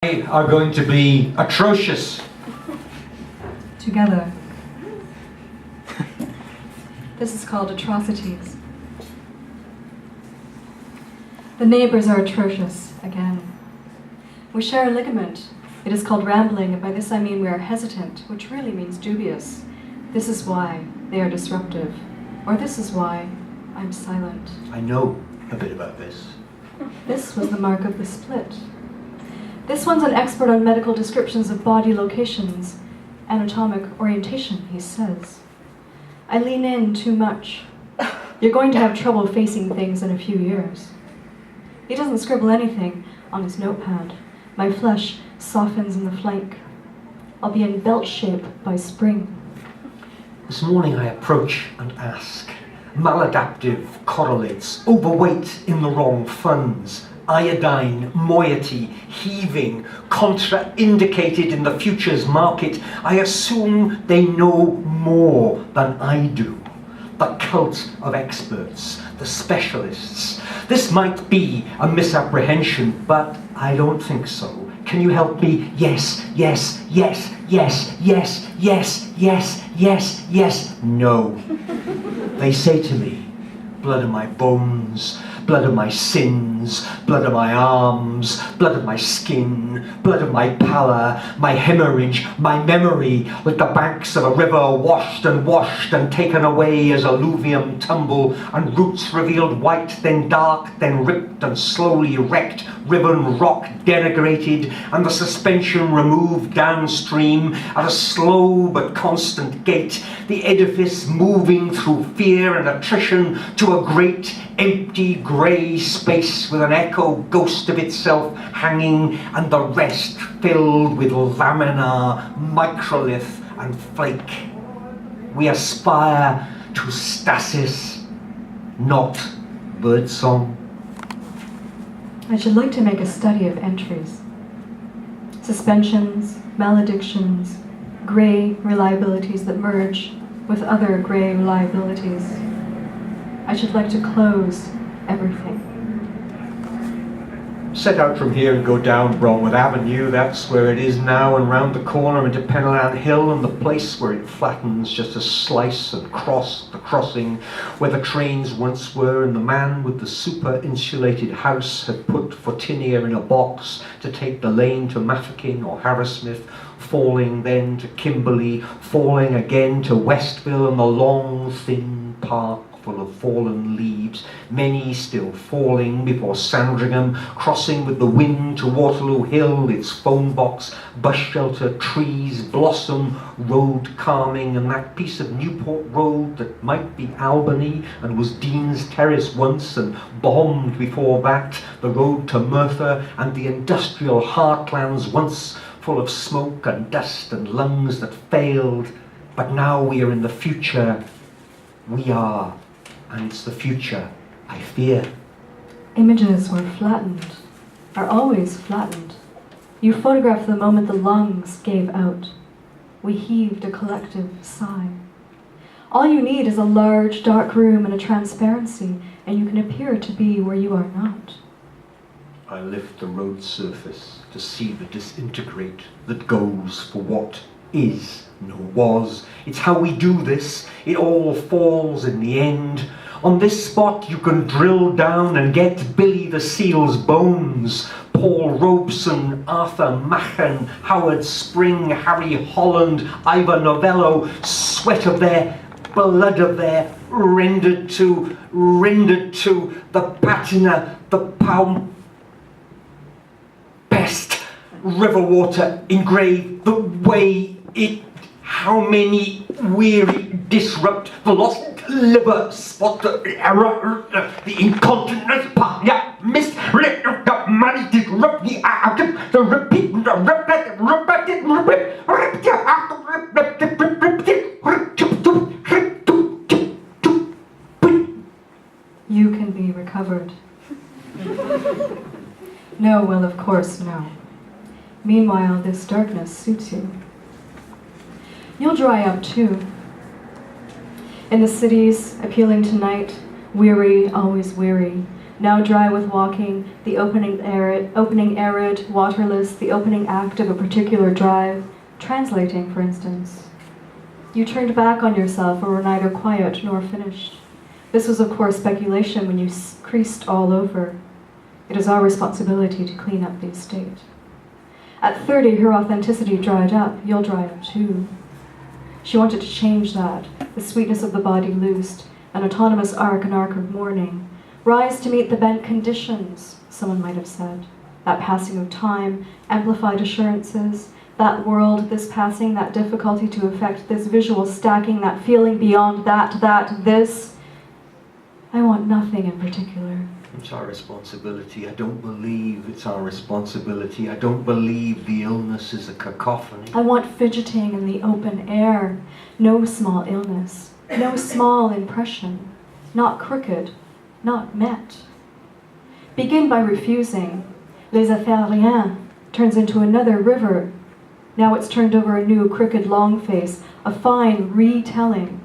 Are going to be atrocious. Together. This is called atrocities. The neighbors are atrocious, again. We share a ligament. It is called rambling, and by this I mean we are hesitant, which really means dubious. This is why they are disruptive. Or this is why I'm silent. I know a bit about this. This was the mark of the split. This one's an expert on medical descriptions of body locations, anatomic orientation, he says. I lean in too much. You're going to have trouble facing things in a few years. He doesn't scribble anything on his notepad. My flesh softens in the flank. I'll be in belt shape by spring. This morning I approach and ask. Maladaptive correlates, overweight in the wrong funds, iodine, moiety, heaving, contraindicated in the futures market. I assume they know more than I do. The cult of experts, the specialists. This might be a misapprehension, but I don't think so. Can you help me? Yes, yes, yes, yes, yes, yes, yes, yes, yes. No. They say to me, blood of my bones, blood of my sins, blood of my arms, blood of my skin, blood of my pallor, my hemorrhage, my memory, like the banks of a river washed and taken away as alluvium tumble, and roots revealed white, then dark, then ripped and slowly wrecked, riven rock denigrated, and the suspension removed downstream at a slow but constant gait, the edifice moving through fear and attrition to a great empty grey space with an echo ghost of itself hanging, and the rest filled with laminar, microlith and flake. We aspire to stasis, not birdsong. I should like to make a study of entries. Suspensions, maledictions, grey reliabilities that merge with other grey reliabilities. I should like to close everything. Set out from here and go down Bromwood Avenue. That's where it is now, and round the corner into Penland Hill, and the place where it flattens just a slice and cross the crossing where the trains once were, and the man with the super-insulated house had put Fortinia in a box to take the lane to Mafeking or Harrismith, falling then to Kimberley, falling again to Westville, and the long, thin park full of fallen leaves, many still falling before Sandringham, crossing with the wind to Waterloo Hill, its phone box, bus shelter, trees, blossom, road calming, and that piece of Newport Road that might be Albany and was Dean's Terrace once and bombed before that, the road to Merthyr, and the industrial heartlands once full of smoke and dust and lungs that failed. But now we are in the future. We are. And it's the future I fear. Images were flattened, are always flattened. You photographed the moment the lungs gave out. We heaved a collective sigh. All you need is a large, dark room and a transparency, and you can appear to be where you are not. I lift the road surface to see the disintegrate that goes for what is no was. It's how we do this. It all falls in the end. On this spot you can drill down and get Billy the Seal's bones, Paul Robeson, Arthur Machen, Howard Spring, Harry Holland, Ivor Novello, sweat of their, blood of their, rendered to the patina, the palm, best river water engraved the way it. How many weary disrupt the lost liver spot, the error, the incontinence, partner, miss, the money disrupt the atom, the repeat, the You can be recovered. No, well, of course, no. Meanwhile, this darkness suits you. You'll dry up too. In the cities, appealing to night, weary, always weary, now dry with walking, the opening arid, waterless, the opening act of a particular drive, translating, for instance. You turned back on yourself or were neither quiet nor finished. This was, of course, speculation when you creased all over. It is our responsibility to clean up the estate. At 30, her authenticity dried up. You'll dry up too. She wanted to change that, the sweetness of the body loosed, an autonomous arc, an arc of mourning. Rise to meet the bent conditions, someone might have said. That passing of time, amplified assurances, that world, this passing, that difficulty to effect, this visual stacking, that feeling beyond that, this. I want nothing in particular. It's our responsibility. I don't believe it's our responsibility. I don't believe the illness is a cacophony. I want fidgeting in the open air. No small illness. No small impression. Not crooked. Not met. Begin by refusing. Les affaires rien turns into another river. Now it's turned over a new crooked long face. A fine retelling.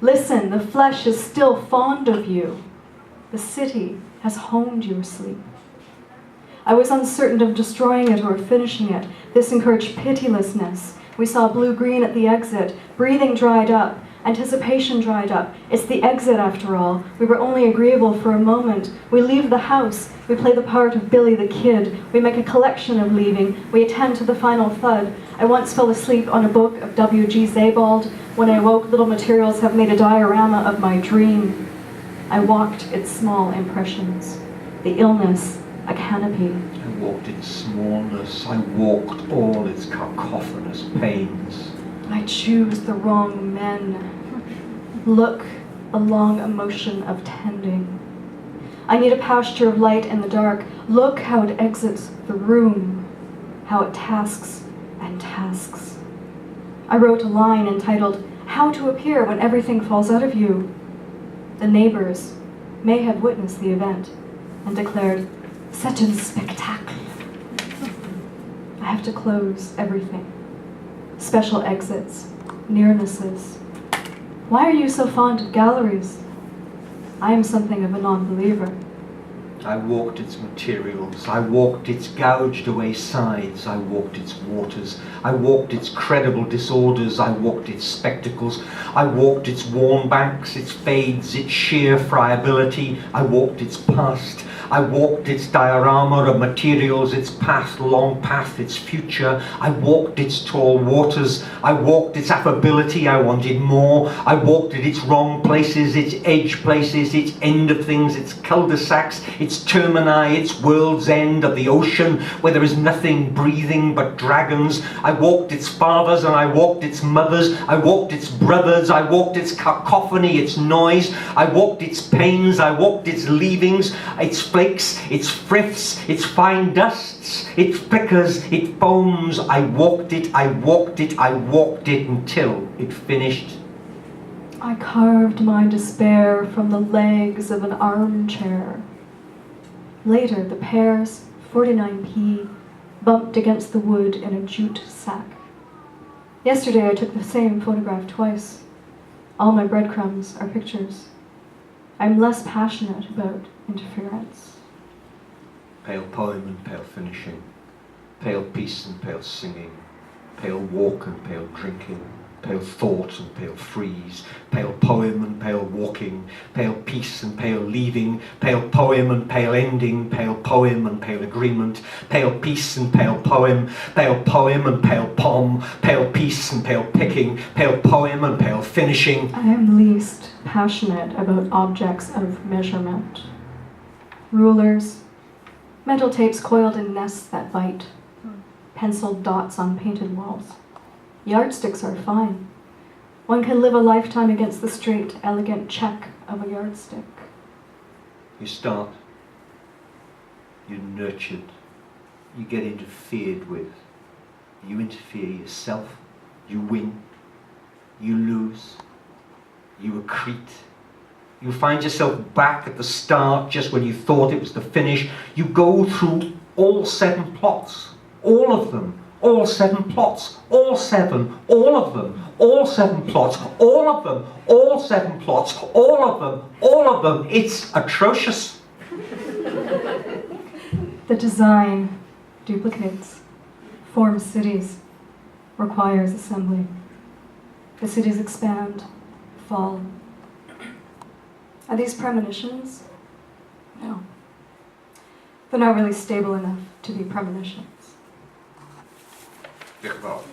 Listen, the flesh is still fond of you. The city has honed your sleep. I was uncertain of destroying it or finishing it. This encouraged pitilessness. We saw blue-green at the exit. Breathing dried up. Anticipation dried up. It's the exit, after all. We were only agreeable for a moment. We leave the house. We play the part of Billy the Kid. We make a collection of leaving. We attend to the final thud. I once fell asleep on a book of W.G. Sebald. When I woke, little materials have made a diorama of my dream. I walked its small impressions. The illness, a canopy. I walked its smallness. I walked all its cacophonous pains. I choose the wrong men. Look, a long emotion of tending. I need a pasture of light in the dark. Look how it exits the room, how it tasks and tasks. I wrote a line entitled, "How to Appear When Everything Falls Out of You." The neighbors may have witnessed the event and declared, "C'est un spectacle." I have to close everything. Special exits, nearnesses. Why are you so fond of galleries? I am something of a non-believer. I walked its materials. I walked its gouged away sides. I walked its waters. I walked its credible disorders. I walked its spectacles. I walked its worn banks, its fades, its sheer friability. I walked its past. I walked its diorama of materials, its path, long path, its future. I walked its tall waters. I walked its affability. I wanted more. I walked at its wrong places, its edge places, its end of things, its cul-de-sacs, its termini, its world's end of the ocean, where there is nothing breathing but dragons. I walked its fathers and I walked its mothers. I walked its brothers. I walked its cacophony, its noise. I walked its pains. I walked its leavings, its flakes, its friths, its fine dusts, its flickers, its foams. I walked it, I walked it, I walked it until it finished. I carved my despair from the legs of an armchair. Later, the pears, 49p, bumped against the wood in a jute sack. Yesterday, I took the same photograph twice. All my breadcrumbs are pictures. I'm less passionate about interference. Pale poem and pale finishing, pale peace and pale singing, pale walk and pale drinking, pale thought and pale freeze, pale poem and pale walking, pale peace and pale leaving, pale poem and pale ending, pale poem and pale agreement, pale peace and pale poem and pale pom, pale peace and pale picking, pale poem and pale finishing. I am least passionate about objects of measurement. Rulers, metal tapes coiled in nests that bite, penciled dots on painted walls. Yardsticks are fine. One can live a lifetime against the straight, elegant check of a yardstick. You start, you're nurtured, you get interfered with. You interfere yourself, you win, you lose, you accrete. You find yourself back at the start just when you thought it was the finish. You go through all 7 plots, all of them. All 7 plots, all 7, all of them, all 7 plots, all of them, all 7 plots, all of them, all of them. It's atrocious. The design duplicates, forms cities, requires assembly. The cities expand, fall. Are these premonitions? No. They're not really stable enough to be premonitions. Dicht wel.